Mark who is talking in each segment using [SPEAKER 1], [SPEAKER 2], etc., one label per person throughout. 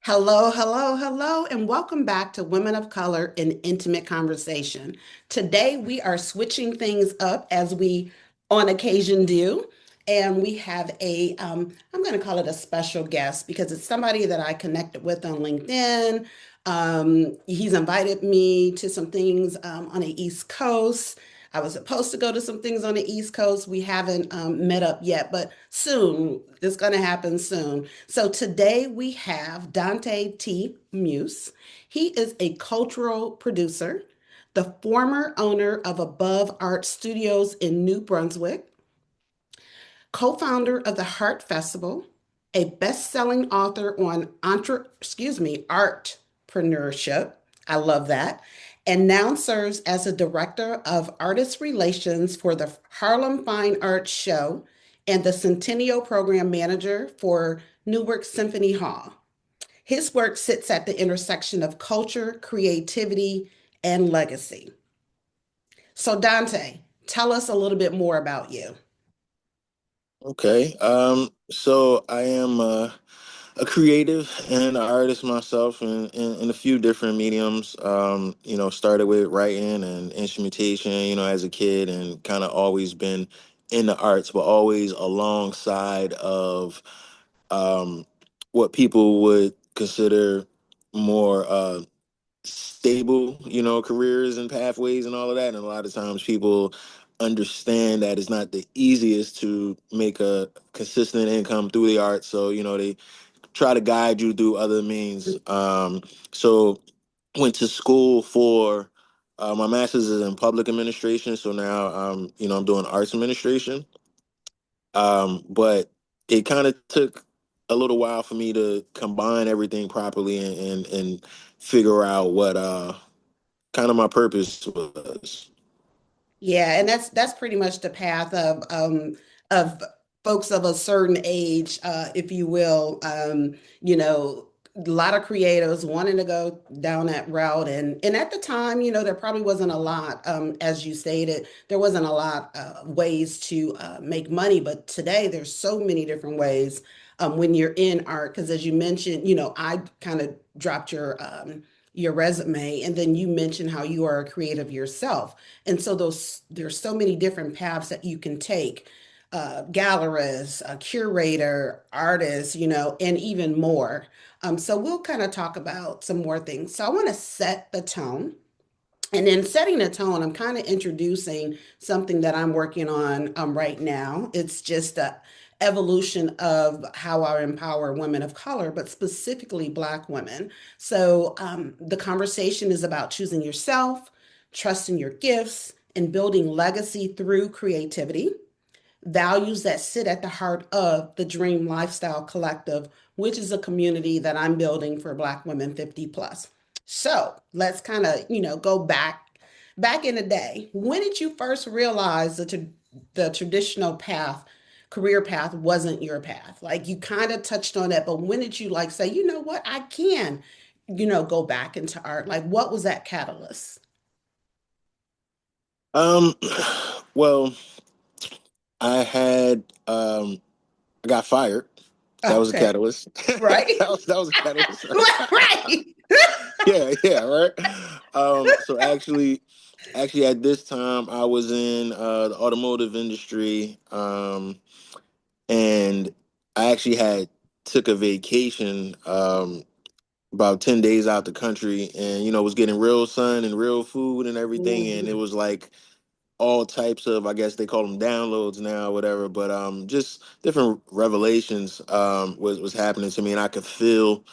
[SPEAKER 1] Hello, hello, hello, and welcome back to Women of Color in Intimate Conversation. Today, we are switching things up as we on occasion do. And we have I'm going to call it a special guest because it's somebody that I connected with on LinkedIn. He's invited me to some things on the East Coast. I was supposed to go to some things on the East Coast. We haven't met up yet, but soon. It's going to happen soon. So today we have Dontae T. Muse. He is a cultural producer, the former owner of Above Art Studios in New Brunswick, co-founder of the Heart Festival, a best-selling author on Artrepreneurship. I love that. And now serves as a director of artist relations for the Harlem Fine Arts Show and the Centennial Program Manager for Newark Symphony Hall. His work sits at the intersection of culture, creativity, and legacy. So, Dante, tell us a little bit more about you.
[SPEAKER 2] Okay. So I am a creative and an artist myself in a few different mediums. Started with writing and instrumentation, as a kid and kind of always been in the arts, but always alongside of um, what people would consider more stable, careers and pathways and all of that. And a lot of times people understand that it's not the easiest to make a consistent income through the arts. So, they try to guide you through other means. So went to school for my master's is in public administration. So now, I'm doing arts administration. But it kind of took a little while for me to combine everything properly and figure out what kind of my purpose was.
[SPEAKER 1] Yeah, and that's pretty much the path of folks of a certain age, if you will. A lot of creatives wanting to go down that route, and at the time, there probably wasn't a lot, as you stated, there wasn't a lot ways to make money. But today, there's so many different ways when you're in art. Because as you mentioned, I kind of dropped your resume, and then you mentioned how you are a creative yourself. And so there's so many different paths that you can take. Gallerist, a curator, artist, and even more. So we'll kind of talk about some more things. So I want to set the tone. And in setting the tone, I'm kind of introducing something that I'm working on right now. It's just a evolution of how I empower women of color, but specifically Black women. So the conversation is about choosing yourself, trusting your gifts, and building legacy through creativity, values that sit at the heart of the Dream Lifestyle Collective, which is a community that I'm building for Black women 50 plus. So let's kind of, go back in the day. When did you first realize that the traditional path, career path wasn't your path? Like you kind of touched on that, but when did you like say, you know what, I can, go back into art? Like what was that catalyst?
[SPEAKER 2] Um, well, I had I got fired. That was a
[SPEAKER 1] Okay,
[SPEAKER 2] catalyst.
[SPEAKER 1] right.
[SPEAKER 2] that was a catalyst.
[SPEAKER 1] Right.
[SPEAKER 2] Yeah, right. So actually at this time I was in the automotive industry, and I actually had took a vacation about 10 days out the country, and was getting real sun and real food and everything, and it
[SPEAKER 1] Mhm.
[SPEAKER 2] was like all types of, I guess they call them downloads now, whatever, but just different revelations was happening to me, and I could feel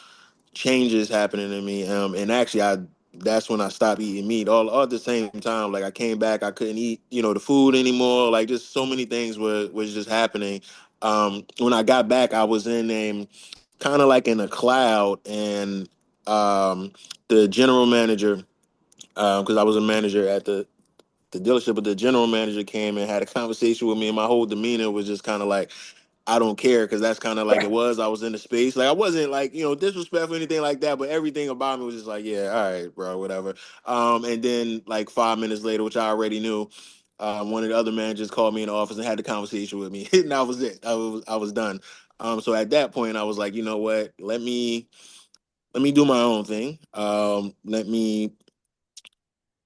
[SPEAKER 2] changes happening to me. And actually, I that's when I stopped eating meat. All at the same time. Like I came back, I couldn't eat, the food anymore. Like just so many things was just happening. When I got back, I was in a kind of like in a cloud, and um, the general manager, because I was a manager at the dealership, but the general manager came and had a conversation with me, and my whole demeanor was just kind of like, I don't care, because that's kind of like it
[SPEAKER 1] Right.
[SPEAKER 2] was. I was in the space, like I wasn't like disrespectful or anything like that, but everything about me was just like, yeah, all right, bro, whatever. And then like 5 minutes later, which I already knew, one of the other managers called me in the office and had the conversation with me, and that was it. I was done. So at that point, I was like, you know what? Let me let me do my own thing. Let me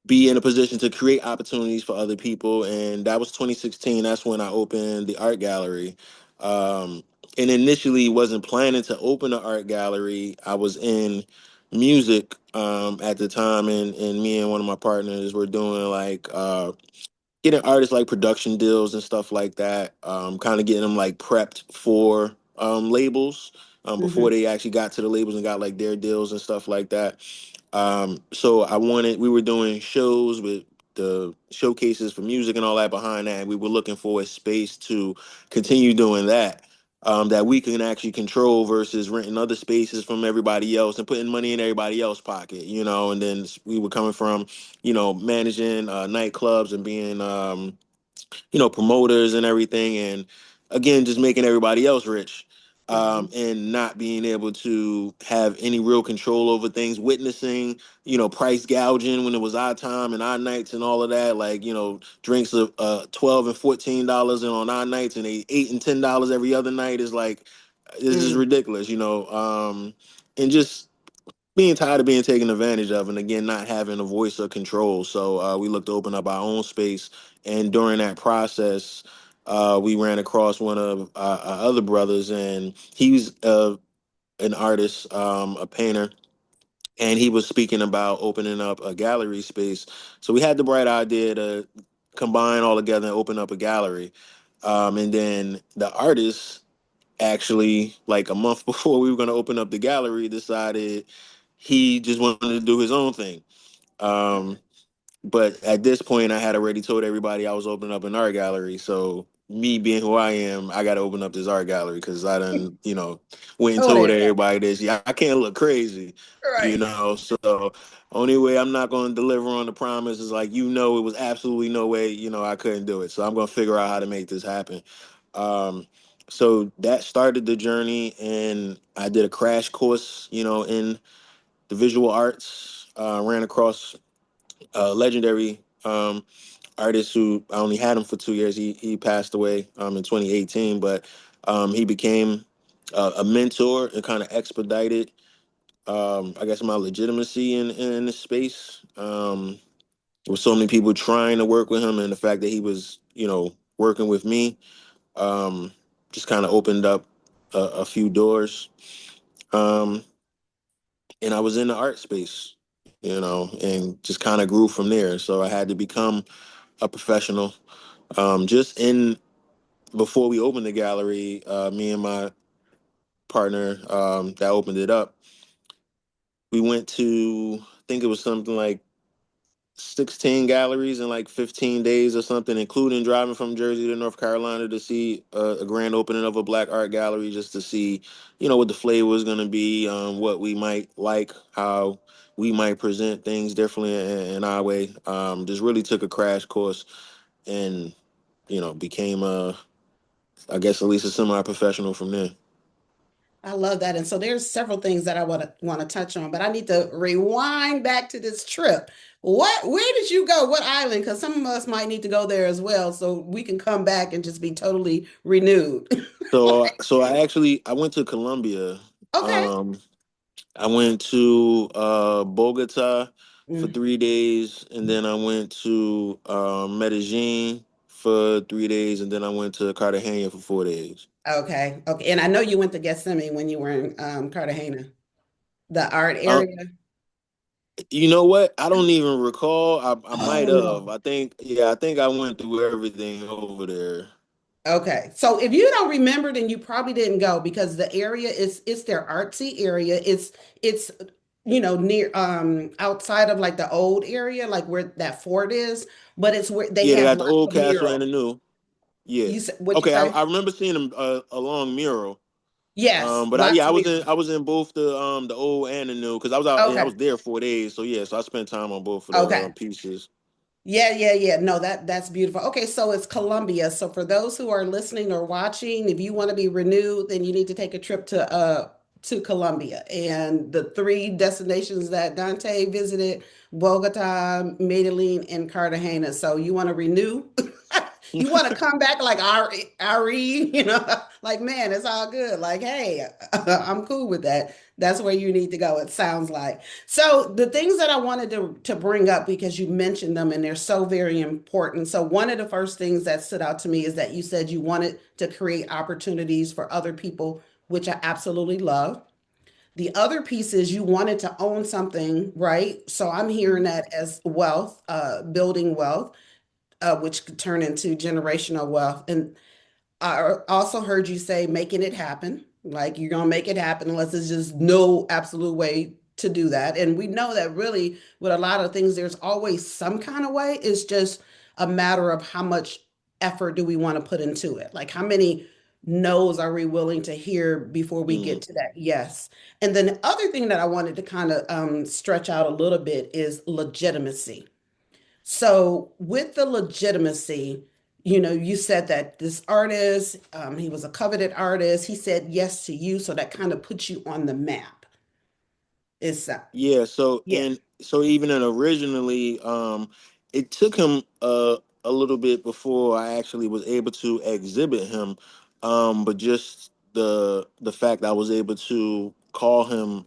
[SPEAKER 2] be in a position to create opportunities for other people. And that was 2016. That's when I opened the art gallery. Um, and initially wasn't planning to open an art gallery. I was in music at the time, and me and one of my partners were doing like getting artists like production deals and stuff like that. Kind of getting them like prepped for labels before
[SPEAKER 1] Hmm.
[SPEAKER 2] they actually got to the labels and got like their deals and stuff like that. So we were doing shows with the showcases for music and all that behind that. And we were looking for a space to continue doing that. That we can actually control versus renting other spaces from everybody else and putting money in everybody else's pocket, and then we were coming from, managing nightclubs and being promoters and everything, and again, just making everybody else rich,
[SPEAKER 1] Hmm.
[SPEAKER 2] and not being able to have any real control over things, witnessing, price gouging when it was our time and our nights and all of that, like, drinks of $12 and $14 and on our nights and $8 and $10 every other night is like, it's just
[SPEAKER 1] Mm.
[SPEAKER 2] ridiculous, and just being tired of being taken advantage of, and again not having a voice or control. So we looked to open up our own space, and during that process we ran across one of our other brothers, and he's an artist, a painter, and he was speaking about opening up a gallery space. So we had the bright idea to combine all together and open up a gallery, and then the artist actually, like a month before we were going to open up the gallery, decided he just wanted to do his own thing. Um, but at this point, I had already told everybody I was opening up an art gallery. So me being who I am, I got to open up this art gallery because I done, went and
[SPEAKER 1] Told
[SPEAKER 2] told
[SPEAKER 1] everybody.
[SPEAKER 2] everybody this. Yeah, I can't look crazy,
[SPEAKER 1] Right.
[SPEAKER 2] So only way I'm not going to deliver on the promise is like, it was absolutely no way, I couldn't do it. So I'm going to figure out how to make this happen. Um, so that started the journey, and I did a crash course, in the visual arts. Ran across legendary artist who I only had him for 2 years. He passed away in 2018, but he became a mentor and kind of expedited, I guess, my legitimacy in this space. With so many people trying to work with him, and the fact that he was, working with me, um, just kind of opened up a few doors. Um, and I was in the art space, and just kind of grew from there. So I had to become a professional. Just in Before we opened the gallery, me and my partner that opened it up, we went to, I think it was something like 16 galleries in like 15 days or something, including driving from Jersey to North Carolina to see a grand opening of a black art gallery, just to see, what the flavor was going to be, what we might like, how we might present things differently in our way. Just really took a crash course, and, became I guess at least a semi-professional from there.
[SPEAKER 1] I love that. And so there's several things that I want to touch on, but I need to rewind back to this trip. Where did you go? What island? Because some of us might need to go there as well, so we can come back and just be totally renewed.
[SPEAKER 2] So I went to Colombia.
[SPEAKER 1] Okay.
[SPEAKER 2] Um, I went to Bogota for
[SPEAKER 1] Mm,
[SPEAKER 2] 3 days, and then I went to Medellin for 3 days, and then I went to Cartagena for 4 days.
[SPEAKER 1] okay. Okay. And I know you went to Gethsemane when you were in Cartagena, the art
[SPEAKER 2] Um,
[SPEAKER 1] area.
[SPEAKER 2] you know what? I don't even recall. I might have.
[SPEAKER 1] Oh.
[SPEAKER 2] I think I went through everything over there.
[SPEAKER 1] Okay. So if you don't remember, then you probably didn't go because the area is it's their artsy area. It's near outside of like the old area, like where that fort is, but it's where they
[SPEAKER 2] Yeah, they
[SPEAKER 1] have
[SPEAKER 2] got the
[SPEAKER 1] lots
[SPEAKER 2] old
[SPEAKER 1] of
[SPEAKER 2] castle and
[SPEAKER 1] murals.
[SPEAKER 2] the new. Yeah.
[SPEAKER 1] You said what'd you
[SPEAKER 2] Okay,
[SPEAKER 1] say?
[SPEAKER 2] I remember seeing them along Mural.
[SPEAKER 1] Yes,
[SPEAKER 2] But
[SPEAKER 1] lots
[SPEAKER 2] I
[SPEAKER 1] of
[SPEAKER 2] was in
[SPEAKER 1] murals.
[SPEAKER 2] both the old and the new, because I
[SPEAKER 1] Okay.
[SPEAKER 2] was there 4 days. So yeah, so I spent time on both of the
[SPEAKER 1] Okay.
[SPEAKER 2] pieces.
[SPEAKER 1] Yeah, yeah, yeah. No, that's beautiful. Okay, so it's Colombia. So for those who are listening or watching, if you want to be renewed, then you need to take a trip to Colombia. And the three destinations that Dante visited, Bogota, Medellin, and Cartagena. So you want to renew? You want to come back like Ari, you know? like, man, it's all good. Like, hey, I'm cool with that. That's where you need to go, it sounds like. So the things that I wanted to bring up because you mentioned them and they're so very important. So one of the first things that stood out to me is that you said you wanted to create opportunities for other people, which I absolutely love. The other piece is you wanted to own something, right? So I'm hearing that as wealth, building wealth, which could turn into generational wealth. And I also heard you say making it happen. Like you're gonna make it happen unless there's just no absolute way to do that. And we know that really with a lot of things, there's always some kind of way. It's just a matter of how much effort do we want to put into it? Like how many no's are we willing to hear before we
[SPEAKER 2] Mm.
[SPEAKER 1] get to that yes? And then the other thing that I wanted to kind of stretch out a little bit is legitimacy. So with the legitimacy, you said that this artist, he was a coveted artist. He said yes to you, so that kind of puts you on the map. It's
[SPEAKER 2] Yeah, so
[SPEAKER 1] yeah.
[SPEAKER 2] and so even then originally, it took him a little bit before I actually was able to exhibit him. But just the fact I was able to call him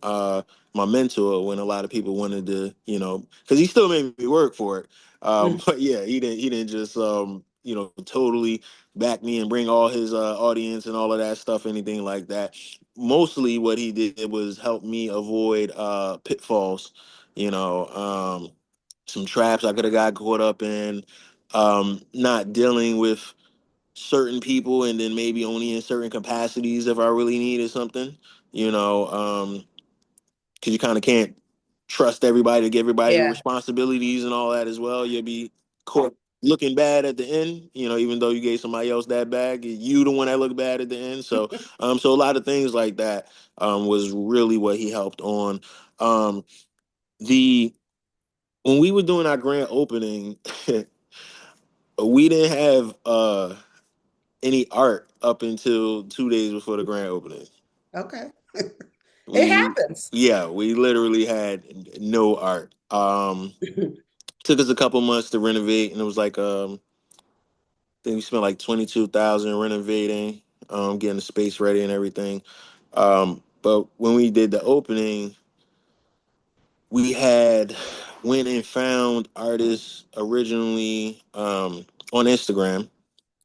[SPEAKER 2] my mentor when a lot of people wanted to, because he still made me work for it.
[SPEAKER 1] Mm.
[SPEAKER 2] But yeah, he didn't just totally back me and bring all his audience and all of that stuff, anything like that. Mostly what he did was help me avoid pitfalls, some traps I could have got caught up in, not dealing with certain people and then maybe only in certain capacities if I really needed something, you know, because you kind of can't trust everybody to give everybody
[SPEAKER 1] Yeah.
[SPEAKER 2] responsibilities and all that as well. You'll be caught looking bad at the end, even though you gave somebody else that bag, you the one that looked bad at the end. So a lot of things like that was really what he helped on. Um, the When we were doing our grand opening, we didn't have any art up until 2 days before the grand opening.
[SPEAKER 1] Okay. It
[SPEAKER 2] We
[SPEAKER 1] happens.
[SPEAKER 2] Yeah, we literally had no art. Took us a couple months to renovate, and it was like I think we spent like 22,000 renovating, getting the space ready and everything. But when we did the opening, we had went and found artists originally on Instagram,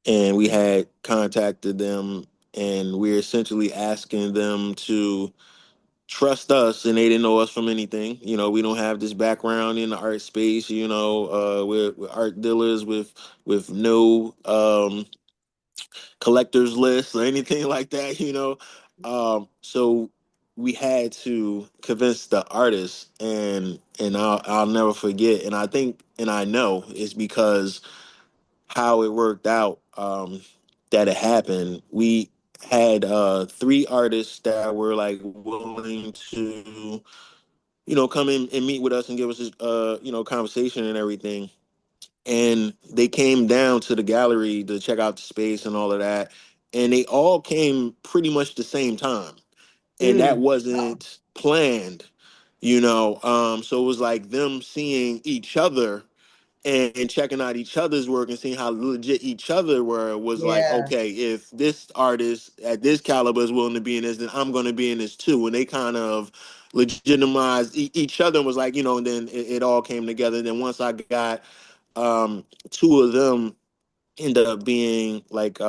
[SPEAKER 2] and we had contacted them, and we're essentially asking them to trust us, and they didn't know us from anything. We don't have this background in the art space. We're art dealers with no collectors list or anything like that. So we had to convince the artist, and I'll never forget. And I think, and I know it's because how it worked out, that it happened. We had three artists that were like willing to come in and meet with us and give us conversation and everything. And they came down to the gallery to check out the space and all of that, and they all came pretty much the same time, and that
[SPEAKER 1] Mm. Oh,
[SPEAKER 2] wasn't planned. So it was like them seeing each other and checking out each other's work and seeing how legit each other were. Was like,
[SPEAKER 1] yeah.
[SPEAKER 2] okay, if this artist at this caliber is willing to be in this, then I'm going to be in this too. And they kind of legitimized each other, and was like, and then it all came together. And then once I got two of them, ended up being like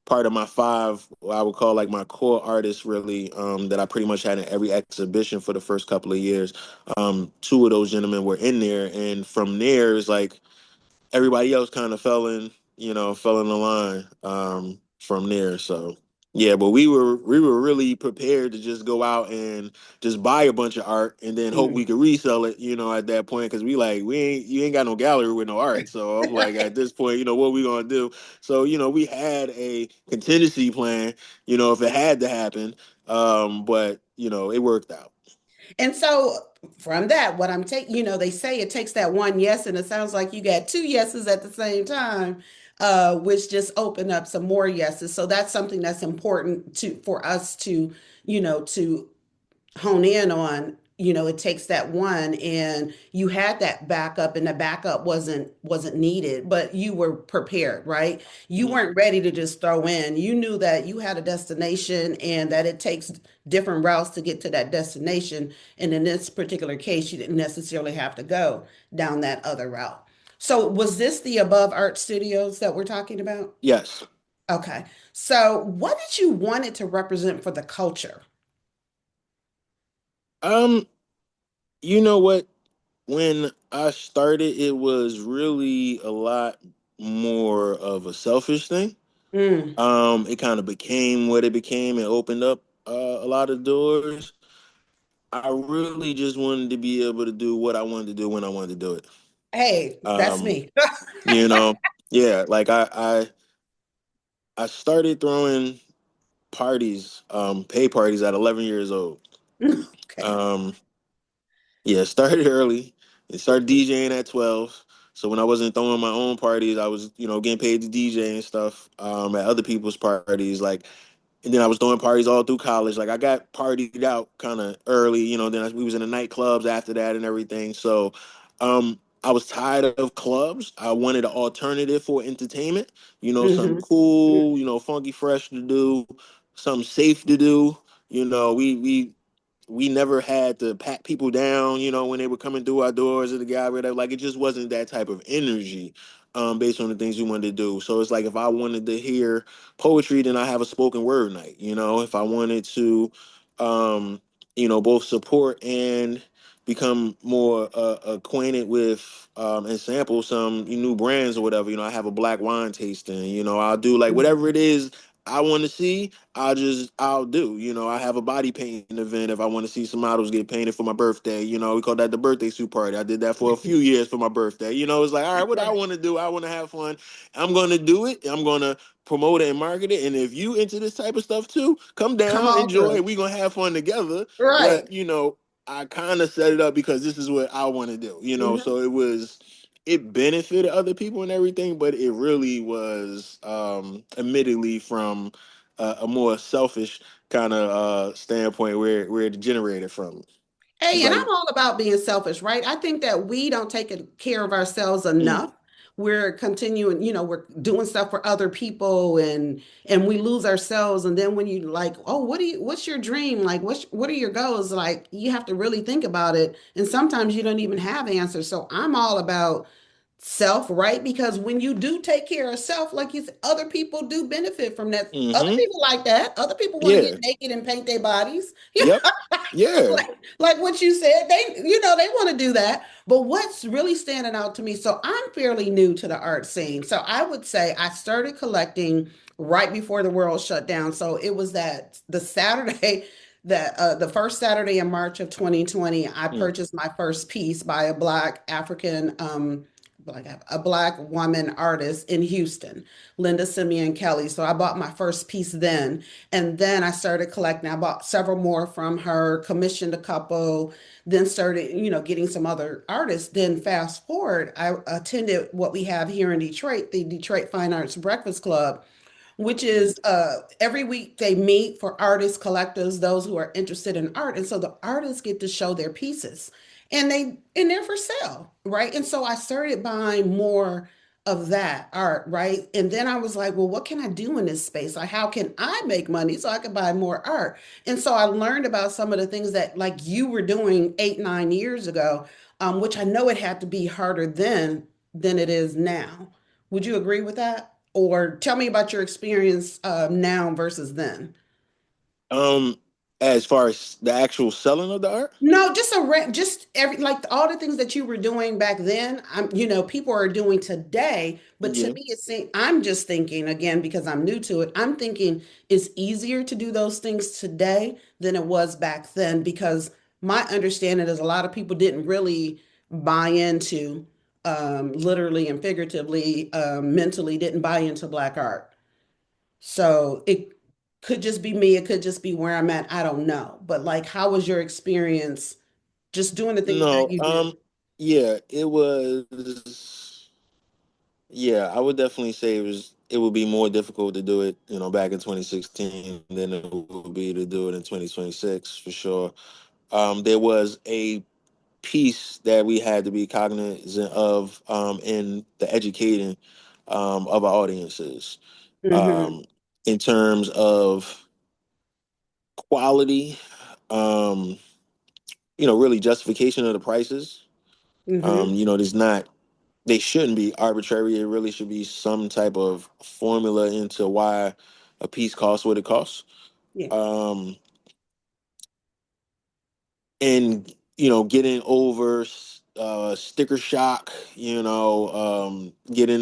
[SPEAKER 2] part of my five, what I would call like my core artists, really, that I pretty much had in every exhibition for the first couple of years. Two of those gentlemen were in there, and from there it's like everybody else kind of fell in the line from there. So yeah, but we were really prepared to just go out and just buy a bunch of art and then hope we
[SPEAKER 1] Mm.
[SPEAKER 2] could resell it, at that point, because you ain't got no gallery with no art. So I'm like, at this point, what we gonna do? So we had a contingency plan, if it had to happen, but it worked out.
[SPEAKER 1] And so from that, what I'm taking, they say it takes that one yes, and it sounds like you got two yeses at the same time, which just open up some more yeses. So that's something that's important to for us to, to hone in on. it takes that one, and you had that backup, and the backup wasn't needed, but you were prepared, right? You
[SPEAKER 2] Mm.
[SPEAKER 1] weren't ready to just throw in. You knew that you had a destination and that it takes different routes to get to that destination. And in this particular case, you didn't necessarily have to go down that other route. So was this the Above Art Studios that we're talking about?
[SPEAKER 2] Yes.
[SPEAKER 1] Okay. So what did you want it to represent for the culture?
[SPEAKER 2] Um, you know what? When I started, it was really a lot more of a selfish thing.
[SPEAKER 1] Mm.
[SPEAKER 2] It kind of became what it became and opened up a lot of doors. I really just wanted to be able to do what I wanted to do when I wanted to do it.
[SPEAKER 1] Hey, that's
[SPEAKER 2] Um,
[SPEAKER 1] me.
[SPEAKER 2] you know, yeah, like I started throwing parties, pay parties at 11 years old.
[SPEAKER 1] Okay.
[SPEAKER 2] Um, yeah, started early. It started DJing at 12. So when I wasn't throwing my own parties, I was, getting paid to DJ and stuff at other people's parties. Like, and then I was throwing parties all through college. Like I got partied out kind of early, then we was in the nightclubs after that and everything. So I was tired of clubs. I wanted an alternative for entertainment, something
[SPEAKER 1] Hmm.
[SPEAKER 2] cool, funky fresh to do, something safe to do. We never had to pat people down, when they were coming through our doors or the guy, whatever. Like it just wasn't that type of energy, based on the things we wanted to do. So it's like if I wanted to hear poetry, then I have a spoken word night. If I wanted to, um, both support and become more acquainted with and sample some new brands or whatever. I have a black wine tasting. I'll do like whatever it is I want to see. I'll do. I have a body painting event if I want to see some models get painted for my birthday. We call that the birthday suit party. I did that for a few years for my birthday. It's like, all right, what I want to do, I want to have fun. I'm gonna do it. I'm gonna promote it and market it. And if you into this type of stuff too, come
[SPEAKER 1] Come
[SPEAKER 2] down,
[SPEAKER 1] on
[SPEAKER 2] enjoy
[SPEAKER 1] through.
[SPEAKER 2] it. We gonna have fun together.
[SPEAKER 1] Right.
[SPEAKER 2] But I kind of set it up because this is what I want to do.
[SPEAKER 1] Hmm.
[SPEAKER 2] So it benefited other people and everything, but it really was admittedly from a more selfish kind of standpoint where it generated from. It's
[SPEAKER 1] Hey, and
[SPEAKER 2] like,
[SPEAKER 1] I'm all about being selfish, right? I think that we don't take care of ourselves
[SPEAKER 2] mm,
[SPEAKER 1] enough. We're continuing, we're doing stuff for other people, and we lose ourselves. And then when you like, oh, what's your dream? Like, what are your goals? Like, you have to really think about it. And sometimes you don't even have answers. So I'm all about self, right? Because when you do take care of self, like you said, other people do benefit from that. Other
[SPEAKER 2] mm-hmm,
[SPEAKER 1] people like that. Other people want to get
[SPEAKER 2] yeah,
[SPEAKER 1] naked and paint their bodies.
[SPEAKER 2] yep, yeah,
[SPEAKER 1] Like what you said, they want to do that. But what's really standing out to me, so I'm fairly new to the art scene. So I would say I started collecting right before the world shut down. So it was that the Saturday that the first Saturday in March of 2020, I
[SPEAKER 2] mm,
[SPEAKER 1] purchased my first piece by a Black African a Black woman artist in Houston, Linda Simeon Kelly. So I bought my first piece then. And then I started collecting. I bought several more from her, commissioned a couple, then started, getting some other artists. Then fast forward, I attended what we have here in Detroit, the Detroit Fine Arts Breakfast Club, which
[SPEAKER 2] mm,
[SPEAKER 1] is every week they meet for artists, collectors, those who are interested in art. And so the artists get to show their pieces and they're for sale, right? And so I started buying more of that art, right? And then I was like, well, what can I do in this space? Like, how can I make money so I can buy more art? And so I learned about some of the things that like you were doing 8, 9 years ago, which I know it had to be harder then than it is now. Would you agree with that? Or tell me about your experience now versus then.
[SPEAKER 2] um as far as the actual selling of the art.
[SPEAKER 1] No, just every like all the things that you were doing back then. People are doing today. But to
[SPEAKER 2] Yeah.
[SPEAKER 1] me, I'm just thinking again because I'm new to it. I'm thinking it's easier to do those things today than it was back then because my understanding is a lot of people didn't really buy into literally and figuratively, mentally didn't buy into Black art. So it could just be me. It could just be where I'm at. I don't know. But like, how was your experience just doing the things that
[SPEAKER 2] No,
[SPEAKER 1] you do?
[SPEAKER 2] yeah, it was. Yeah, I would definitely say it would be more difficult to do it, back in 2016 than it would be to do it in 2026 for sure. there was a piece that we had to be cognizant of in the educating of our audiences,
[SPEAKER 1] Mm-hmm.
[SPEAKER 2] um, in terms of quality, um, really justification of the prices.
[SPEAKER 1] Mm-hmm.
[SPEAKER 2] There's not, they shouldn't be arbitrary. It really should be some type of formula into why a piece costs what it costs.
[SPEAKER 1] Yeah.
[SPEAKER 2] Um, and getting over sticker shock, getting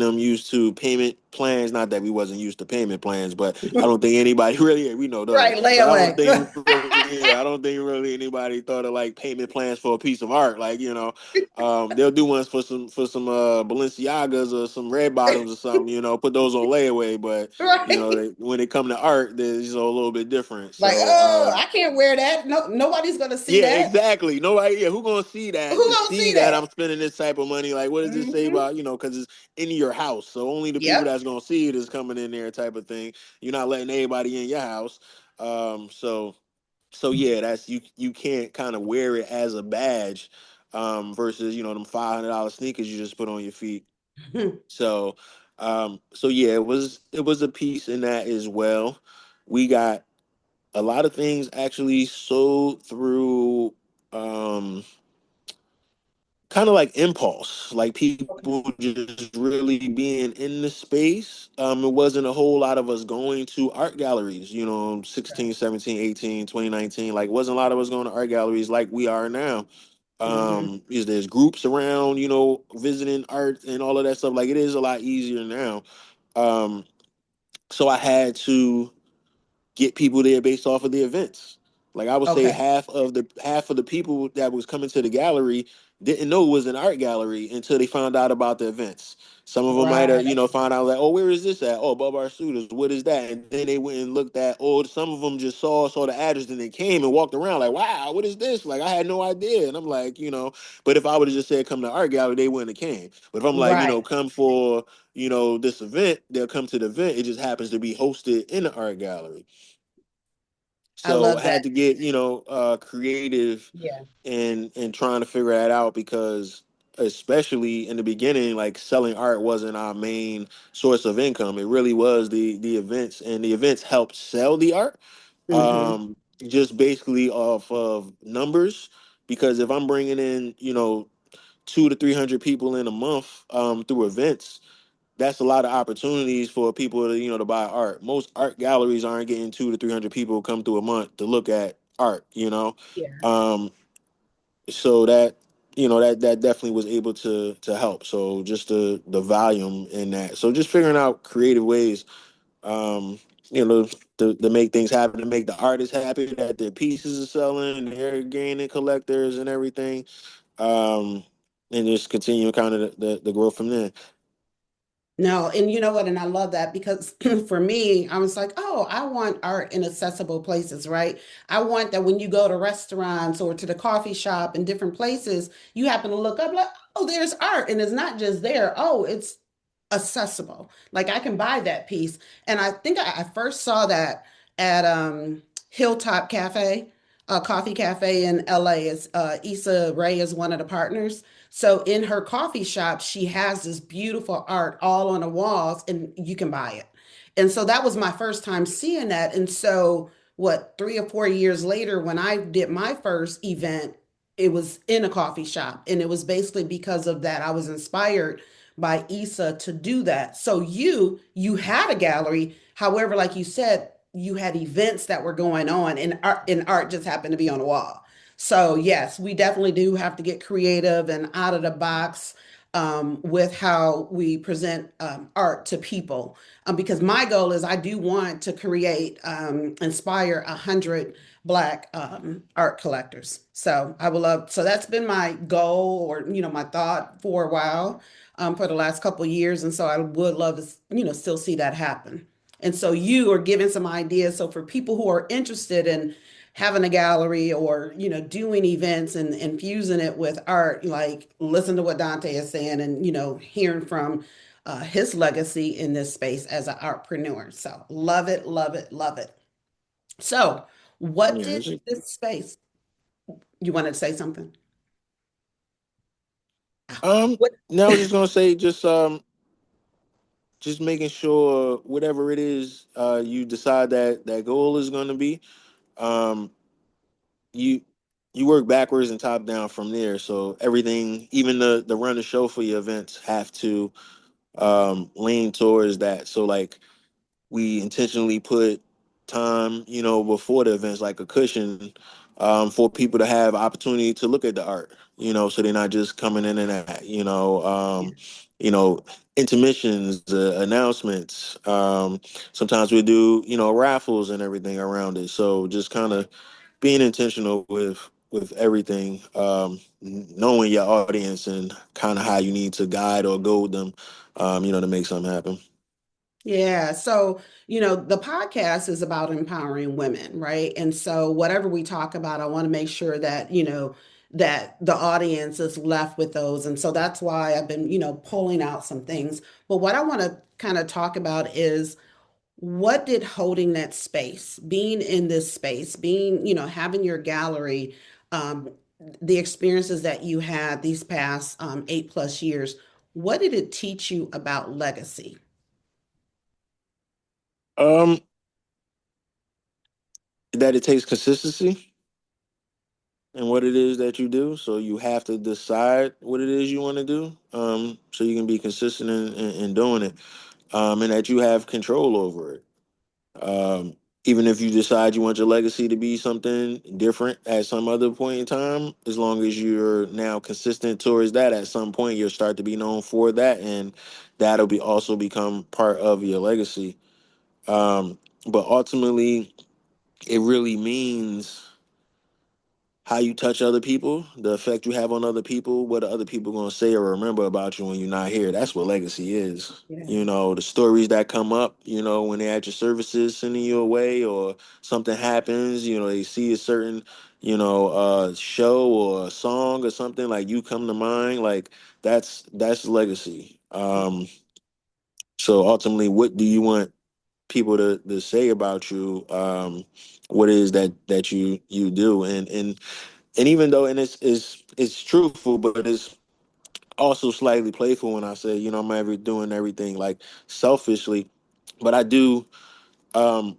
[SPEAKER 2] them used to payment plans. Not that we wasn't used to payment plans, but I don't think anybody really, we know those,
[SPEAKER 1] Right,
[SPEAKER 2] but I don't
[SPEAKER 1] layaway.
[SPEAKER 2] think really, yeah, I don't think really anybody thought of like payment plans for a piece of art. Like, they'll do ones for some Balenciagas or some red bottoms or something, put those on layaway. But
[SPEAKER 1] Right.
[SPEAKER 2] when it come to art, there's a little bit different.
[SPEAKER 1] Like,
[SPEAKER 2] So
[SPEAKER 1] oh, I can't wear that. No, nobody's gonna see
[SPEAKER 2] yeah,
[SPEAKER 1] that.
[SPEAKER 2] exactly. Nobody, yeah, who gonna see
[SPEAKER 1] Who
[SPEAKER 2] that? To
[SPEAKER 1] gonna
[SPEAKER 2] see
[SPEAKER 1] see
[SPEAKER 2] that
[SPEAKER 1] that?
[SPEAKER 2] I'm spending this type of money, like, what does this say
[SPEAKER 1] Hmm.
[SPEAKER 2] about, because it's in your house, so only the people
[SPEAKER 1] Yep.
[SPEAKER 2] that's gonna see it is coming in there, type of thing. You're not letting anybody in your house. So yeah, that's you can't kind of wear it as a badge, versus them $500 sneakers you just put on your feet. So, so yeah, it was a piece in that as well. We got a lot of things actually sold through um kind of like impulse, like people just really being in the space. It wasn't a whole lot of us going to art galleries, 16, 17, 18, 2019. Like, wasn't a lot of us going to art galleries like we are now.
[SPEAKER 1] Hmm.
[SPEAKER 2] Is there's groups around, visiting art and all of that stuff. Like, it is a lot easier now. um so I had to get people there based off of the events. Like, I would say
[SPEAKER 1] Okay.
[SPEAKER 2] half of the people that was coming to the gallery didn't know it was an art gallery until they found out about the events. Some of them might have,
[SPEAKER 1] Right.
[SPEAKER 2] found out like, oh, where is this at? Oh, above our studios. What is that? And then they went and looked at. Oh, some of them just saw the address and they came and walked around like, wow, what is this? Like, I had no idea. And I'm like, but if I would have just said come to art gallery, they wouldn't have came. But if I'm like,
[SPEAKER 1] Right.
[SPEAKER 2] come for this event, they'll come to the event. It just happens to be hosted in the art gallery.
[SPEAKER 1] I
[SPEAKER 2] So I
[SPEAKER 1] love
[SPEAKER 2] had
[SPEAKER 1] that.
[SPEAKER 2] to get, creative
[SPEAKER 1] Yeah.
[SPEAKER 2] and trying to figure that out, because especially in the beginning, like, selling art wasn't our main source of income. It really was the events, and the events helped sell the art.
[SPEAKER 1] Hmm.
[SPEAKER 2] Just basically off of numbers, because if I'm bringing in, 200 to 300 people in a month, through events, that's a lot of opportunities for people to buy art. Most art galleries aren't getting 200 to 300 people come through a month to look at art.
[SPEAKER 1] Yeah.
[SPEAKER 2] um so that definitely was able to help. So just the volume in that, so just figuring out creative ways, um to make things happen, to make the artists happy that their pieces are selling, they're gaining collectors and everything, um and just continue kind of the growth from there.
[SPEAKER 1] No, and you know what? And I love that because for me, I was like, oh, I want art in accessible places, right? I want that when you go to restaurants or to the coffee shop and different places, you happen to look up like, oh, there's art. And it's not just there. Oh, it's accessible. Like I can buy that piece. And I think I first saw that at Hilltop Cafe, a coffee cafe in LA. Is Issa Rae is one of the partners. So in her coffee shop, she has this beautiful art all on the walls and you can buy it. And so that was my first time seeing that. And so what, 3 or 4 years later, when I did my first event, it was in a coffee shop. And it was basically because of that. I was inspired by Issa to do that. So you had a gallery. However, like you said, you had events that were going on and art just happened to be on the wall. So yes, we definitely do have to get creative and out of the box with how we present art to people. Because my goal is I do want to inspire 100 Black art collectors. So I would love. So that's been my goal, or my thought for a while, for the last couple of years, and so I would love to still see that happen. And so you are giving some ideas. So for people who are interested in having a gallery or doing events and infusing it with art, like listen to what Dante is saying and hearing from his legacy in this space as an artpreneur. So love it, love it, love it. So what
[SPEAKER 2] Yeah,
[SPEAKER 1] did this space You wanted to say something?
[SPEAKER 2] Um,
[SPEAKER 1] What?
[SPEAKER 2] now I was just gonna say, just making sure whatever it is, you decide that that goal is gonna be, um, you you work backwards and top down from there. So everything, even the run the show for your events, have to lean towards that. So like we intentionally put time, before the events, like a cushion, for people to have opportunity to look at the art, so they're not just coming in and out,
[SPEAKER 1] Yeah.
[SPEAKER 2] you know, intermissions, announcements. Sometimes we do, raffles and everything around it. So just kind of being intentional with everything, knowing your audience and kind of how you need to guide or goad them, to make something happen.
[SPEAKER 1] Yeah. So, the podcast is about empowering women, right? And so whatever we talk about, I want to make sure that, that the audience is left with those. And so that's why I've been, pulling out some things. But what I want to kind of talk about is what did holding that space, being in this space, being, having your gallery, um, the experiences that you had these past 8+ years, what did it teach you about legacy?
[SPEAKER 2] Um, that it takes consistency in what it is that you do. So you have to decide what it is you want to do, so you can be consistent in doing it, and that you have control over it. Um, Even if you decide you want your legacy to be something different at some other point in time, as long as you're now consistent towards that, at some point you'll start to be known for that, and that'll be also become part of your legacy. But ultimately, it really means how you touch other people, the effect you have on other people, what are other people going to say or remember about you when you're not here. That's what legacy is.
[SPEAKER 1] Yeah.
[SPEAKER 2] The stories that come up, when they're at your services sending you away or something happens, they see a certain, show or a song or something like you come to mind, like that's legacy. So ultimately, what do you want people to say about you? What is that you do? And even though, and it's truthful, but it's also slightly playful when I say, I'm ever doing everything like selfishly, but I do um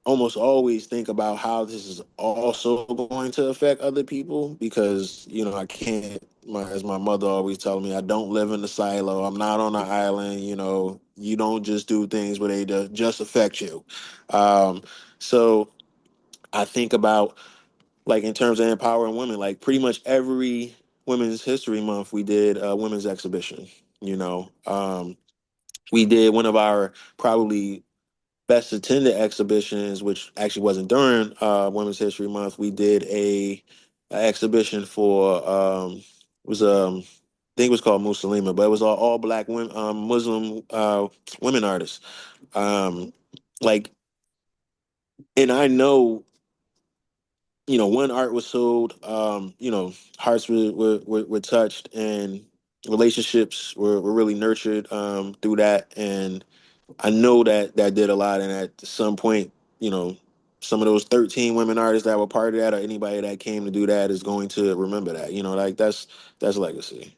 [SPEAKER 2] almost always think about how this is also going to affect other people, because I can't, as my mother always told me, I don't live in a silo, I'm not on an island. You don't just do things where they just affect you. So I think about, like, in terms of empowering women, like pretty much every Women's History Month, we did a women's exhibition. We did one of our probably best attended exhibitions, which actually wasn't during Women's History Month. We did a exhibition for it was I think it was called Muslima, but it was all black women, Muslim women artists. Um, like, and I know, when art was sold, hearts were touched, and relationships were really nurtured through that. And I know that did a lot. And at some point, you know, some of those 13 women artists that were part of that, or anybody that came to do that, is going to remember that. Like that's legacy.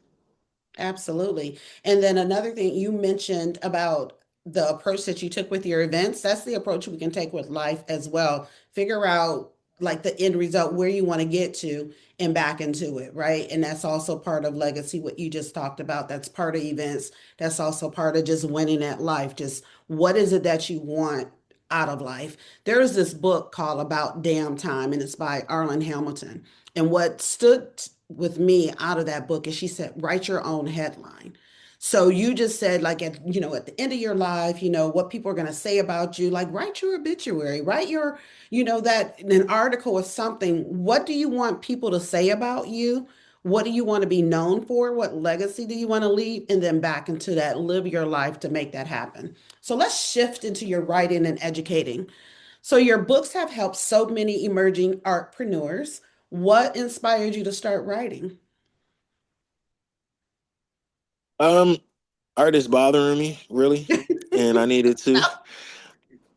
[SPEAKER 1] Absolutely. And then another thing you mentioned about the approach that you took with your events, that's the approach we can take with life as well. Figure out like the end result, where you want to get to and back into it, right? And that's also part of legacy, what you just talked about. That's part of events. That's also part of just winning at life. Just what is it that you want out of life? There's this book called About Damn Time, and it's by Arlen Hamilton. And what stood with me out of that book is she said, write your own headline. So you just said, like, at the end of your life, what people are going to say about you, like write your obituary, write your, that an article or something. What do you want people to say about you? What do you want to be known for? What legacy do you want to leave? And then back into that, live your life to make that happen. So let's shift into your writing and educating. So your books have helped so many emerging artpreneurs. What inspired you to start writing?
[SPEAKER 2] Um, Art is bothering me really, and I needed to.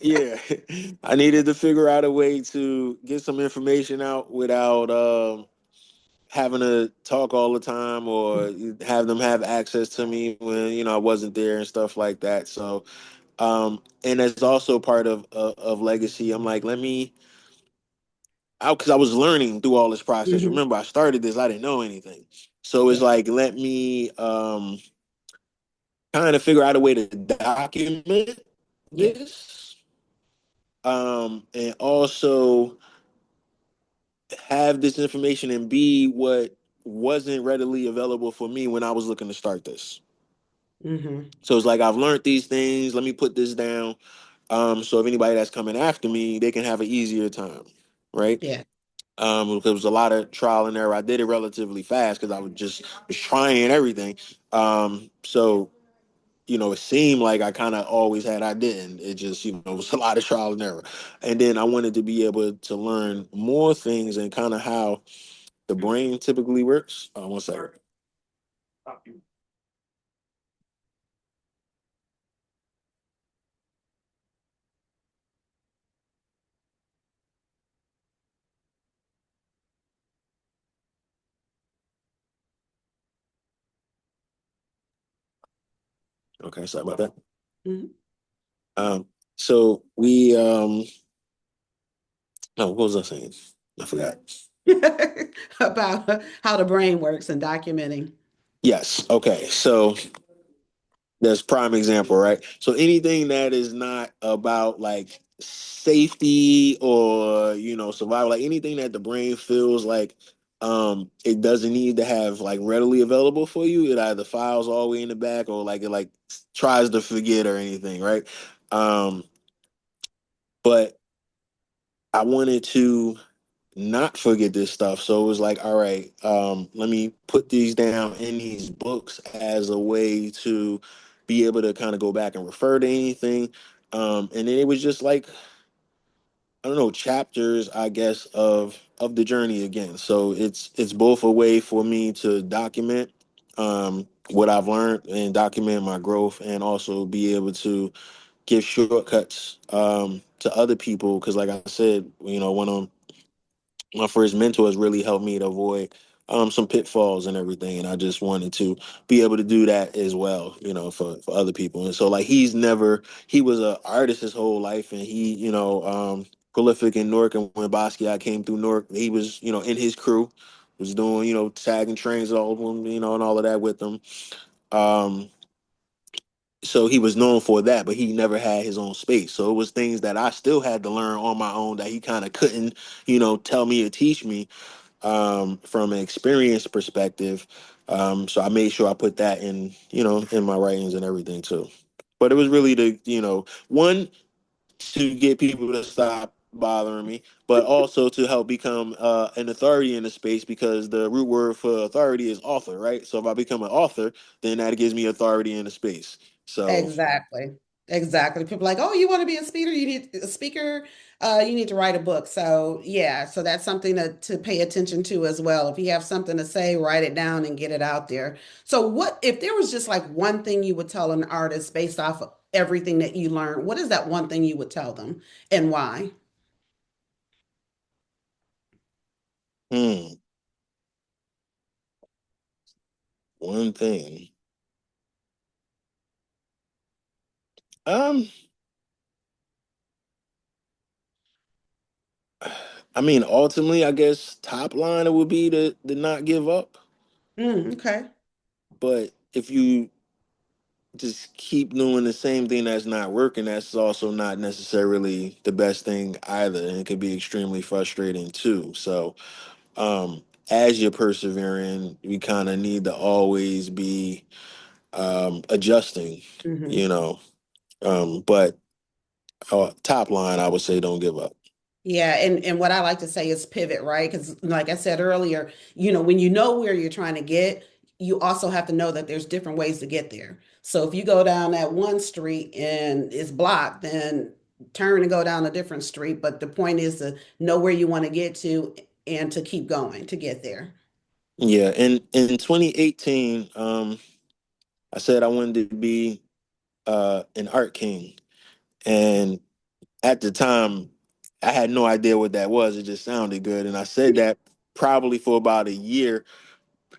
[SPEAKER 2] Yeah, I needed to figure out a way to get some information out without having to talk all the time or have them have access to me when I wasn't there and stuff like that. So, and that's also part of legacy. I'm like, let me out because I was learning through all this process.
[SPEAKER 1] Mhm.
[SPEAKER 2] Remember, I started this, I didn't know anything. So it's
[SPEAKER 1] Yeah.
[SPEAKER 2] like, let me kind of figure out a way to document
[SPEAKER 1] Yeah.
[SPEAKER 2] this, and also have this information and be what wasn't readily available for me when I was looking to start this.
[SPEAKER 1] Hmm.
[SPEAKER 2] So it's like I've learned these things. Let me put this down. So if anybody that's coming after me, they can have an easier time, right?
[SPEAKER 1] Yeah.
[SPEAKER 2] There was a lot of trial and error. I did it relatively fast because I was trying everything. So it seemed like I kind of always had. I didn't. It just it was a lot of trial and error. And then I wanted to be able to learn more things and kind of how the brain typically works. One second. Okay, sorry about that.
[SPEAKER 1] Mhm.
[SPEAKER 2] Um, so we no, what was I saying? I forgot.
[SPEAKER 1] About how the brain works and documenting.
[SPEAKER 2] Yes. Okay. So that's prime example, right? So anything that is not about like safety or survival, like anything that the brain feels like it doesn't need to have like readily available for you, it either files all the way in the back or like it like tries to forget or anything, right? Um, but I wanted to not forget this stuff. So it was like, all right, let me put these down in these books as a way to be able to kind of go back and refer to anything. And then it was just like, I don't know, chapters, I guess, of the journey again. So it's both a way for me to document what I've learned and document my growth and also be able to give shortcuts to other people. Cause like I said, one of my first mentors really helped me to avoid some pitfalls and everything, and I just wanted to be able to do that as well, for other people. And so like he was an artist his whole life, and he prolific in Newark. And when Basquiat came through Newark, he was in his crew, was doing tagging trains all of them, and all of that with them. um so he was known for that, but he never had his own space. So it was things that I still had to learn on my own that he kind of couldn't tell me or teach me from an experience perspective. So I made sure I put that in my writings and everything too. But it was really to, one, to get people to stop bothering me, but also to help become an authority in the space because the root word for authority is author, right? So if I become an author, then that gives me authority in the space. So,
[SPEAKER 1] Exactly. Exactly. People are like, oh, you want to be a speaker, you need to write a book. So yeah, so that's something to pay attention to as well. If you have something to say, write it down and get it out there. So what if there was just like one thing you would tell an artist based off of everything that you learned? What is that one thing you would tell them and why?
[SPEAKER 2] hmm, one thing. Um, I mean, ultimately, I guess top line it would be to not give up.
[SPEAKER 1] Okay.
[SPEAKER 2] But if you just keep doing the same thing that's not working, that's also not necessarily the best thing either. And it could be extremely frustrating too. So, as you're persevering, we kind of need to always be adjusting,
[SPEAKER 1] Hmm.
[SPEAKER 2] you know. But top line, I would say don't give up.
[SPEAKER 1] Yeah, and what I like to say is pivot, right? Because like I said earlier, when you know where you're trying to get, you also have to know that there's different ways to get there. So if you go down that one street and it's blocked, then turn and go down a different street. But the point is to know where you want to get to and to keep going to get there.
[SPEAKER 2] Yeah, and in 2018, I said I wanted to be an art king, and at the time, I had no idea what that was. It just sounded good, and I said that probably for about a year,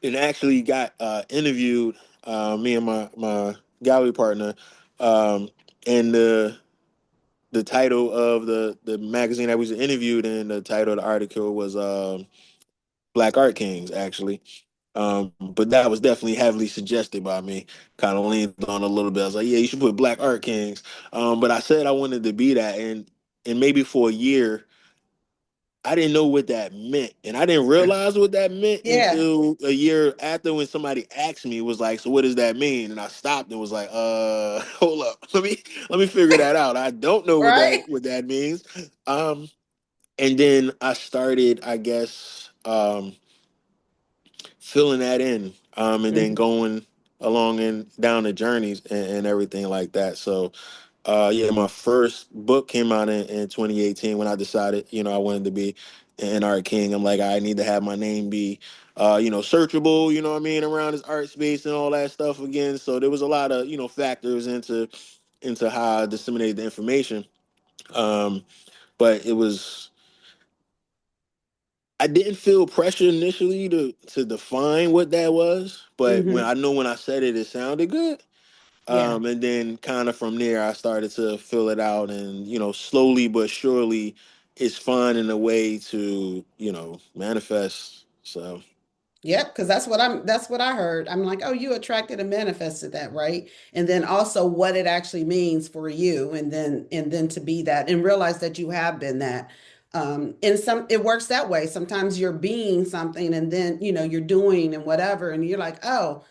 [SPEAKER 2] and actually got interviewed. Me and my gallery partner, um, and the title of the magazine I was interviewed in, the title of the article was Black Art Kings, actually. But that was definitely heavily suggested by me. Kind of leaned on a little bit. I was like, yeah, you should put Black Art Kings. But I said I wanted to be that, and maybe for a year, I didn't know what that meant, and I didn't realize what that meant
[SPEAKER 1] Yeah,
[SPEAKER 2] until a year after when somebody asked me, was like, "So what does that mean?" And I stopped and was like, hold up, let me figure that out. I don't know what
[SPEAKER 1] right.
[SPEAKER 2] that means." Um, and then I started, I guess, filling that in, and then
[SPEAKER 1] Mhm.
[SPEAKER 2] going along and down the journeys and everything like that. So, yeah, my first book came out in 2018 when I decided, I wanted to be an art king. I'm like, I need to have my name be, searchable, you know what I mean, around this art space and all that stuff again. So there was a lot of, factors into how I disseminated the information. Um, but it was I didn't feel pressure initially to define what that was, but
[SPEAKER 1] Mhm.
[SPEAKER 2] when I said it, it sounded good.
[SPEAKER 1] Yeah.
[SPEAKER 2] And then kind of from there, I started to fill it out, and slowly but surely, it's finding a way to manifest. So,
[SPEAKER 1] Yep, because that's what I heard. I'm like, oh, you attracted and manifested that, right? And then also what it actually means for you, and then to be that and realize that you have been that. And some it works that way. Sometimes you're being something and then you're doing and whatever, and you're like, oh,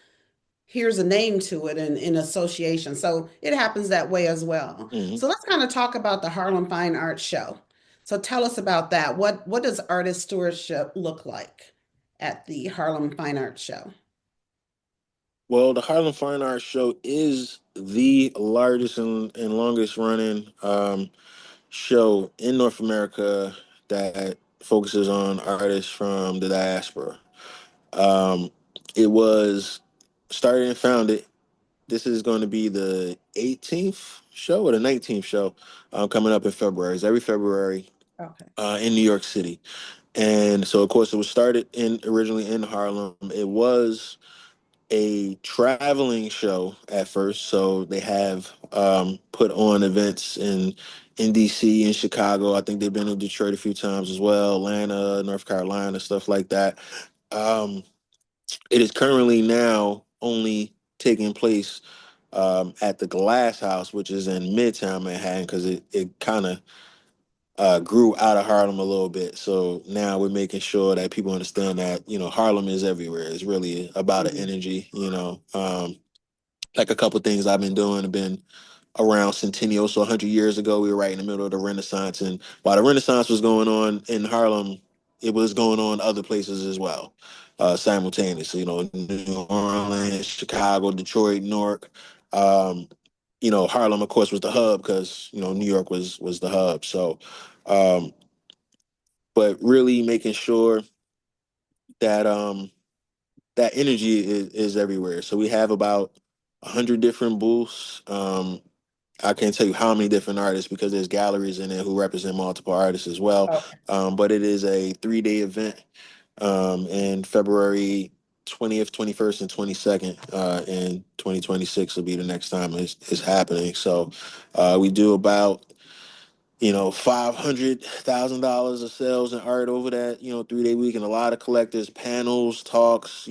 [SPEAKER 1] here's a name to it and in association. So it happens that way as well.
[SPEAKER 2] mhm.
[SPEAKER 1] So let's kind of talk about the Harlem Fine Arts Show. So tell us about that. What does artist stewardship look like at the Harlem Fine Arts Show?
[SPEAKER 2] Well, the Harlem Fine Arts Show is the largest and longest running show in North America that focuses on artists from the diaspora. Um, it was started and founded. This is going to be the 18th show or the 19th show coming up in February. It's every February
[SPEAKER 1] Okay.
[SPEAKER 2] in New York City. And so, of course, it was started in originally in Harlem. It was a traveling show at first, so they have put on events in DC and Chicago. I think they've been in Detroit a few times as well, Atlanta, North Carolina, stuff like that. Um, it is currently now only taking place at the Glass House, which is in Midtown Manhattan, because it kind of grew out of Harlem a little bit. So now we're making sure that people understand that Harlem is everywhere. It's really about an
[SPEAKER 1] Mhm.
[SPEAKER 2] energy. Like a couple things I've been doing have been around Centennial. So 100 years ago, we were right in the middle of the Renaissance, and while the Renaissance was going on in Harlem, it was going on other places as well, simultaneously. New Orleans, Chicago, Detroit, Newark. Um, Harlem, of course, was the hub because New York was the hub. So, um, but really making sure that that energy is everywhere. So we have about 100 different booths. I can't tell you how many different artists because there's galleries in there who represent multiple artists as well.
[SPEAKER 1] Okay.
[SPEAKER 2] But it is a 3-day event in February 20th, 21st, and 22nd. And 2026 will be the next time it's happening. So we do about $500,000 of sales and art over that, 3-day week, and a lot of collectors, panels, talks,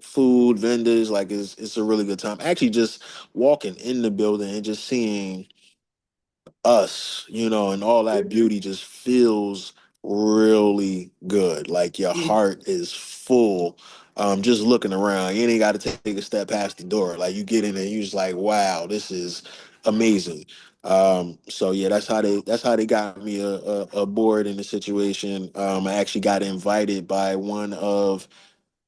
[SPEAKER 2] food, vendors. Like it's a really good time. Actually, just walking in the building and just seeing us, and all that
[SPEAKER 1] Mhm.
[SPEAKER 2] beauty just feels really good. Like your heart is full. Just looking around, you ain't got to take a step past the door. Like you get in there, you just like, wow, this is amazing. So yeah, that's how they got me aboard in the situation. I actually got invited by one of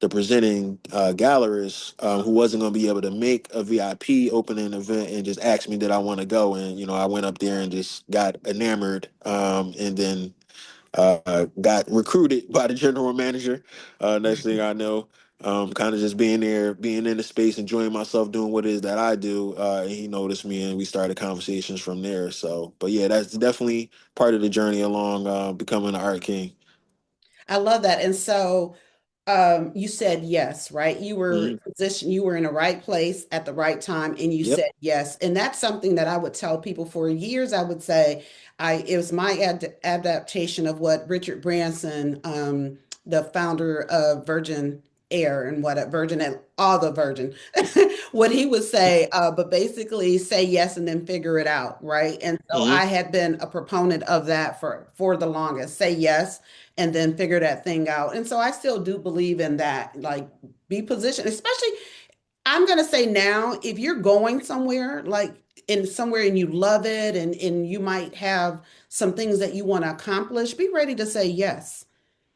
[SPEAKER 2] the presenting gallerists who wasn't going to be able to make a VIP opening event and just asked me did I want to go. And, I went up there and just got enamored and then got recruited by the general manager. Next thing I know, kind of just being there, being in the space, enjoying myself doing what it is that I do. And he noticed me, and we started conversations from there. So, but yeah, that's definitely part of the journey along becoming an art king.
[SPEAKER 1] I love that. And so you said yes, right? You were
[SPEAKER 2] Hmm.
[SPEAKER 1] positioned, you were in the right place at the right time, and you
[SPEAKER 2] Yep.
[SPEAKER 1] said yes. And that's something that I would tell people for years. I would say it was my adaptation of what Richard Branson, the founder of Virgin Air and what Virgin and all the Virgin, what he would say, but basically say yes and then figure it out, right? And so
[SPEAKER 2] Hmm.
[SPEAKER 1] I had been a proponent of that for the longest. Say yes and then figure that thing out. And so I still do believe in that, like be positioned, especially I'm gonna say now, if you're going somewhere, like in somewhere and you love it and you might have some things that you want to accomplish, be ready to say yes.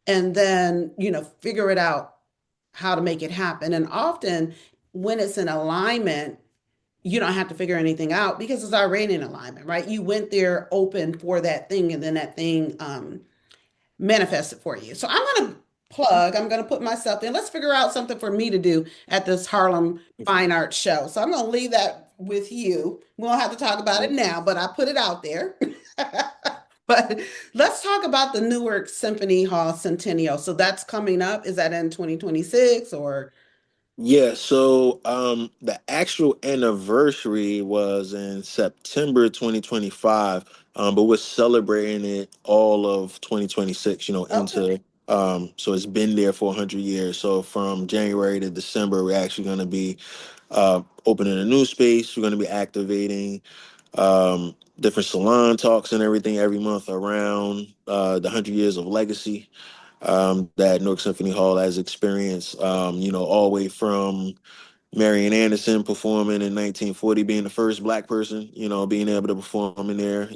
[SPEAKER 1] And then, figure it out how to make it happen. And often when it's in alignment, you don't have to figure anything out because it's already in alignment, right? You went there open for that thing, and then that thing manifest it for you. So I'm going to put myself in. Let's figure out something for me to do at this Harlem Fine Arts Show. So I'm going to leave that with you. We don't have to talk about it now, but I put it out there. But let's talk about the Newark Symphony Hall Centennial. So that's coming up. Is that in 2026 or?
[SPEAKER 2] Yeah, so the actual anniversary was in September 2025, but we're celebrating it all of 2026,
[SPEAKER 1] Okay.
[SPEAKER 2] into so it's been there for 100 years. So from January to December, we're actually going to be opening a new space. We're going to be activating different salon talks and everything every month around the 100 years of legacy that Newark Symphony Hall has experienced, all the way from Marian Anderson performing in 1940, being the first black person, being able to perform in there,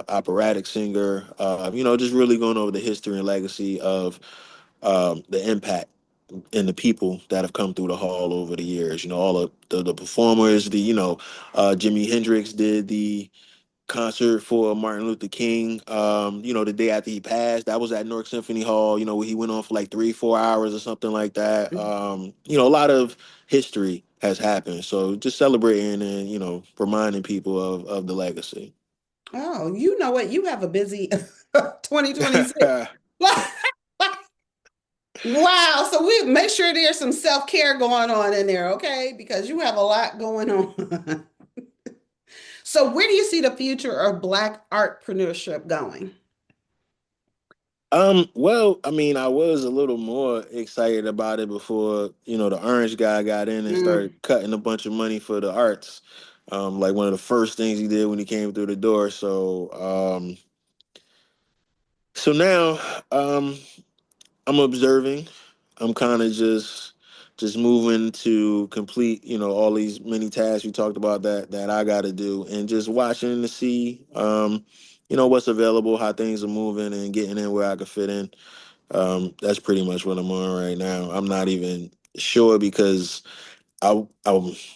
[SPEAKER 2] operatic singer, just really going over the history and legacy of the impact and the people that have come through the hall over the years. All of the performers, Jimi Hendrix did the concert for Martin Luther King, the day after he passed. That was at Newark Symphony Hall, where he went on for like 3, 4 hours or something like that. A lot of history has happened. So just celebrating and, reminding people of the legacy.
[SPEAKER 1] Oh, you know what? You have a busy 2026. Wow. So we make sure there's some self-care going on in there, okay? Because you have a lot going on. So where do you see the future of Black artpreneurship going?
[SPEAKER 2] Well, I mean, I was a little more excited about it before, the orange guy got in and started
[SPEAKER 1] Mm,
[SPEAKER 2] cutting a bunch of money for the arts. Like one of the first things he did when he came through the door. So now, I'm observing. I'm kind of just moving to complete, all these many tasks we talked about that I got to do, and just watching to see, what's available, how things are moving, and getting in where I could fit in. That's pretty much what I'm on right now. I'm not even sure because I'm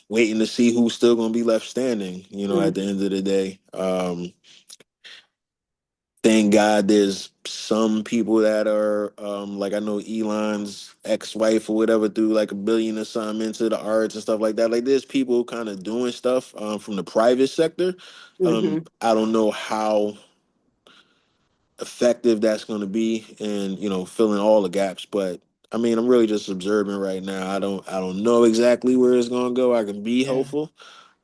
[SPEAKER 2] waiting to see who's still going to be left standing. At the
[SPEAKER 1] mm,
[SPEAKER 2] end of the day. Thank God there's some people that are like I know Elon's ex-wife or whatever threw like 1 billion or something into the arts and stuff like that. Like there's people kind of doing stuff from the private sector.
[SPEAKER 1] hmm
[SPEAKER 2] I don't know how effective that's going to be and filling all the gaps, but I mean I'm really just observing right now. I don't know exactly where it's going to go. I can be
[SPEAKER 1] Yeah.
[SPEAKER 2] hopeful.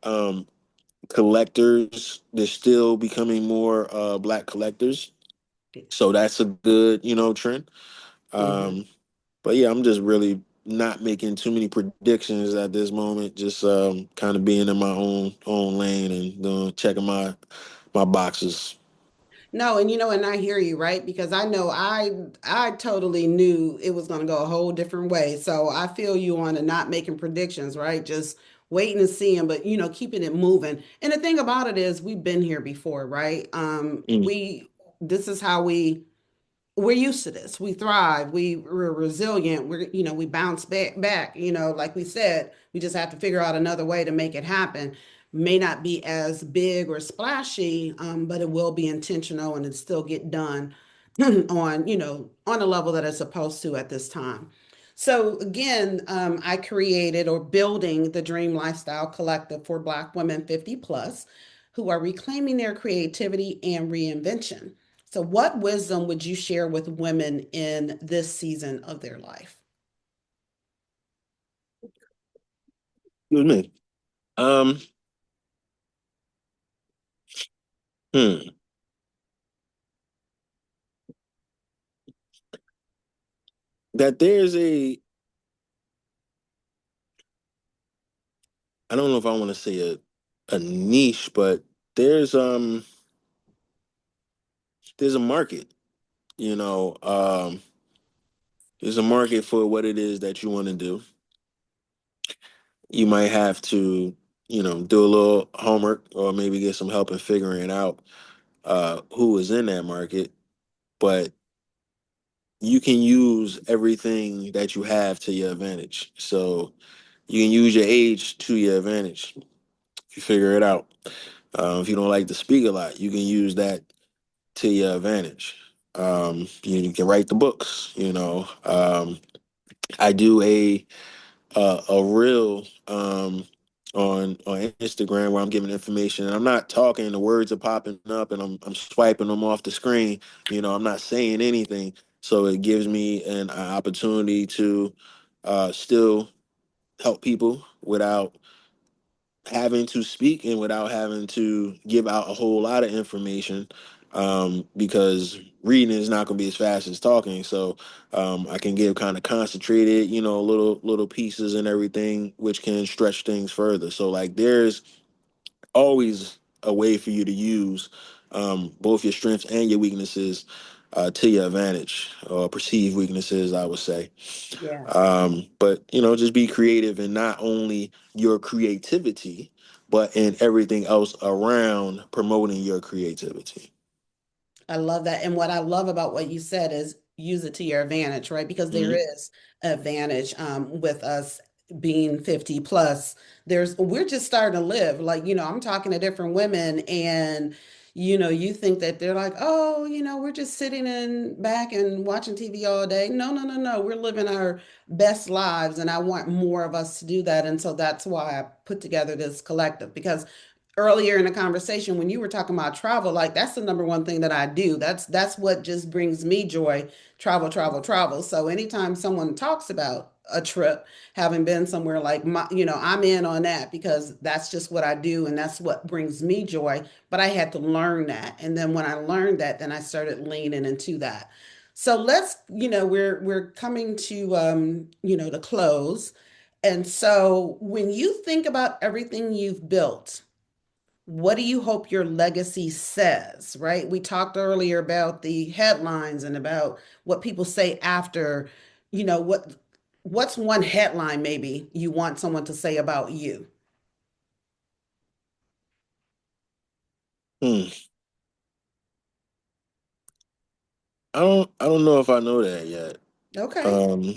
[SPEAKER 2] Um, Collectors, they're still becoming more black collectors, so that's a good, trend.
[SPEAKER 1] hmm
[SPEAKER 2] Um, but yeah, I'm just really not making too many predictions at this moment. Just kind of being in my own lane and checking my boxes.
[SPEAKER 1] No, and and I hear you, right? Because I know I totally knew it was going to go a whole different way. So I feel you on the not making predictions, right? Just waiting and seeing, but keeping it moving. And the thing about it is we've been here before, right?
[SPEAKER 2] Mm.
[SPEAKER 1] This is how we're used to this. We thrive. We're resilient. We bounce back. Like we said, we just have to figure out another way to make it happen. May not be as big or splashy, but it will be intentional and it still get done on a level that it's supposed to at this time. So again, I created or building the Dream Lifestyle Collective for Black women 50 plus who are reclaiming their creativity and reinvention. So, what wisdom would you share with women in this season of their life?
[SPEAKER 2] Excuse me. Um, hmm, that there's I don't know if I want to say a niche, but there's um there's a market, you know, there's a market for what it is that you want to do. You might have to, do a little homework or maybe get some help in figuring out who is in that market, but you can use everything that you have to your advantage. So you can use your age to your advantage if you figure it out. If you don't like to speak a lot, you can use that to your advantage. You can write the books. I do a reel on Instagram where I'm giving information, and I'm not talking. The words are popping up, and I'm swiping them off the screen. I'm not saying anything, so it gives me an opportunity to still help people without having to speak and without having to give out a whole lot of information, because reading is not going to be as fast as talking. So I can give kind of concentrated, little pieces and everything, which can stretch things further. So like there's always a way for you to use both your strengths and your weaknesses to your advantage, or perceived weaknesses, I would say.
[SPEAKER 1] Yes.
[SPEAKER 2] But just be creative in not only your creativity, but in everything else around promoting your creativity.
[SPEAKER 1] I love that. And what I love about what you said is use it to your advantage, right? Because there
[SPEAKER 2] Hmm.
[SPEAKER 1] is advantage with us being 50 plus. We're just starting to live. Like, I'm talking to different women and you think that they're like, oh, we're just sitting in back and watching TV all day. No, no, no, no. We're living our best lives. And I want more of us to do that. And so that's why I put together this collective because earlier in the conversation when you were talking about travel, like that's the number one thing that I do. That's what just brings me joy. Travel, travel, travel. So anytime someone talks about a trip, having been somewhere like I'm in on that because that's just what I do and that's what brings me joy. But I had to learn that. And then when I learned that, then I started leaning into that. So we're coming to the close. And so when you think about everything you've built, what do you hope your legacy says, right? We talked earlier about the headlines and about what people say after, what's one headline maybe you want someone to say about you?
[SPEAKER 2] Hmm. I don't know if I know that yet.
[SPEAKER 1] Okay.
[SPEAKER 2] Um,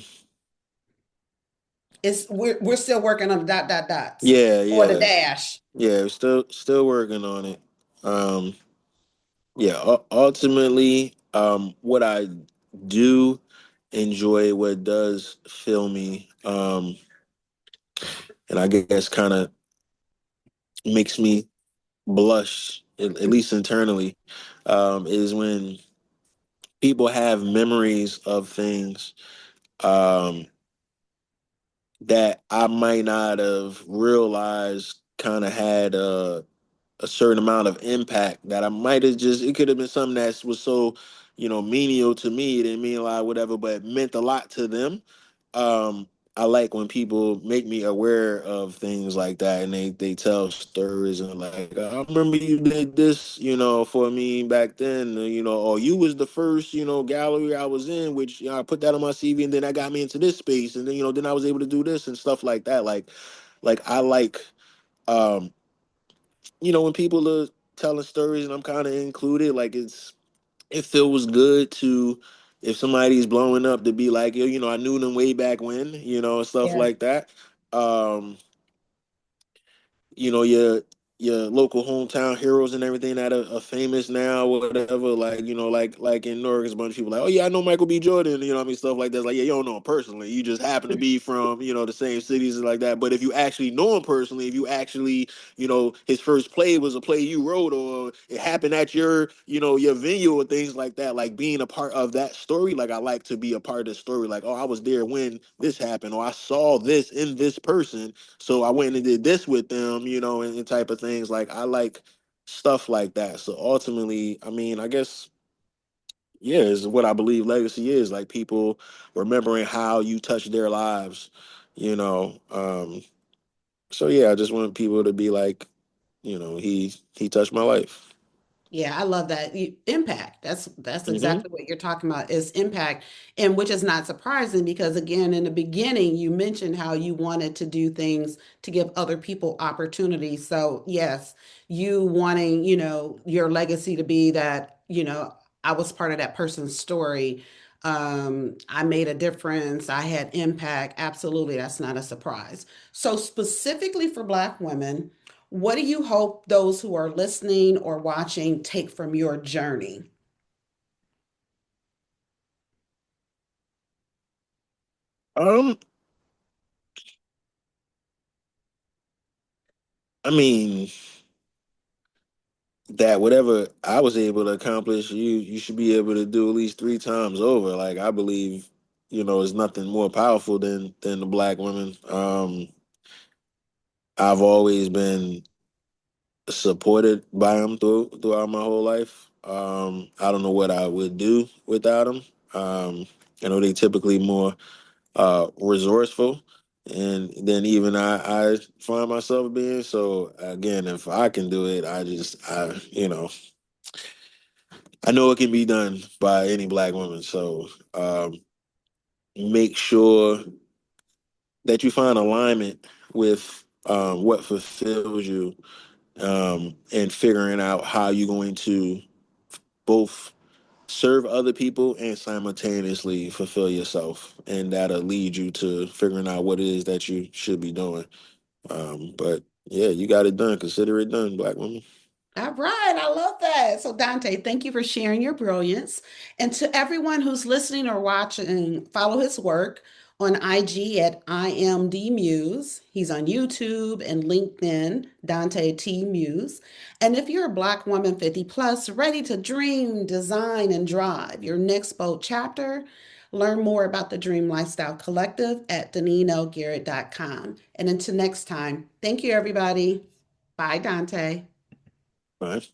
[SPEAKER 1] We're still working on the dot dot dots
[SPEAKER 2] yeah,
[SPEAKER 1] or the
[SPEAKER 2] yeah,
[SPEAKER 1] dash.
[SPEAKER 2] yeah. We're still working on it. Um, yeah. Ultimately, what I do enjoy, what does fill me, and I guess kind of makes me blush, at least internally, is when people have memories of things um, that I might not have realized kind of had a certain amount of impact, that I might have just, it could have been something that was so, menial to me, it didn't mean a lot, whatever, but it meant a lot to them. Um, I like when people make me aware of things like that, and they tell stories and like, I remember you did this, for me back then, or you was the first, gallery I was in, which, I put that on my CV, and then that got me into this space, and then, then I was able to do this and stuff like that. Like I like, um, when people are telling stories and I'm kind of included, like it feels good to, if somebody's blowing up, to be like, yo, I knew them way back when, and stuff
[SPEAKER 1] Yeah.
[SPEAKER 2] like that. Um, yeah, your local hometown heroes and everything that are famous now, whatever. Like, like in Newark, there's a bunch of people like, oh yeah, I know Michael B. Jordan, what I mean, stuff like that. It's like, yeah, you don't know him personally. You just happen to be from, the same cities and like that. But if you actually know him personally, if you actually, his first play was a play you wrote, or it happened at your venue or things like that, like being a part of that story, like I like to be a part of the story. Like, oh, I was there when this happened, or I saw this in this person, so I went and did this with them, and type of things. Like I like stuff like that. So ultimately, I mean, I guess yeah, is what I believe legacy is. Like people remembering how you touched their lives, you know. So yeah, I just want people to be like, he touched my life.
[SPEAKER 1] Yeah, I love that. Impact. That's
[SPEAKER 2] Hmm.
[SPEAKER 1] exactly what you're talking about is impact, and which is not surprising because again, in the beginning, you mentioned how you wanted to do things to give other people opportunities. So yes, you wanting, your legacy to be that, I was part of that person's story. I made a difference. I had impact. Absolutely, that's not a surprise. So specifically for Black women, what do you hope those who are listening or watching take from your journey?
[SPEAKER 2] Um, I mean, that whatever I was able to accomplish, you should be able to do at least three times over. Like I believe, is nothing more powerful than the Black women. I've always been supported by them throughout my whole life. I don't know what I would do without them. I know they typically more resourceful, and then even I find myself being. So again, if I can do it, I know it can be done by any Black woman. So make sure that you find alignment with what fulfills you, and figuring out how you're going to both serve other people and simultaneously fulfill yourself. And that'll lead you to figuring out what it is that you should be doing. But yeah, you got it done. Consider it done, Black woman.
[SPEAKER 1] All right, I love that. So, Dante, thank you for sharing your brilliance. And to everyone who's listening or watching, follow his work on IG at IMDMuse. He's on YouTube and LinkedIn, Dante T. Muse. And if you're a Black woman 50 plus, ready to dream, design, and drive your next bold chapter, learn more about the Dream Lifestyle Collective at DanineLGarrett.com. And until next time, thank you, everybody. Bye, Dante.
[SPEAKER 2] All right.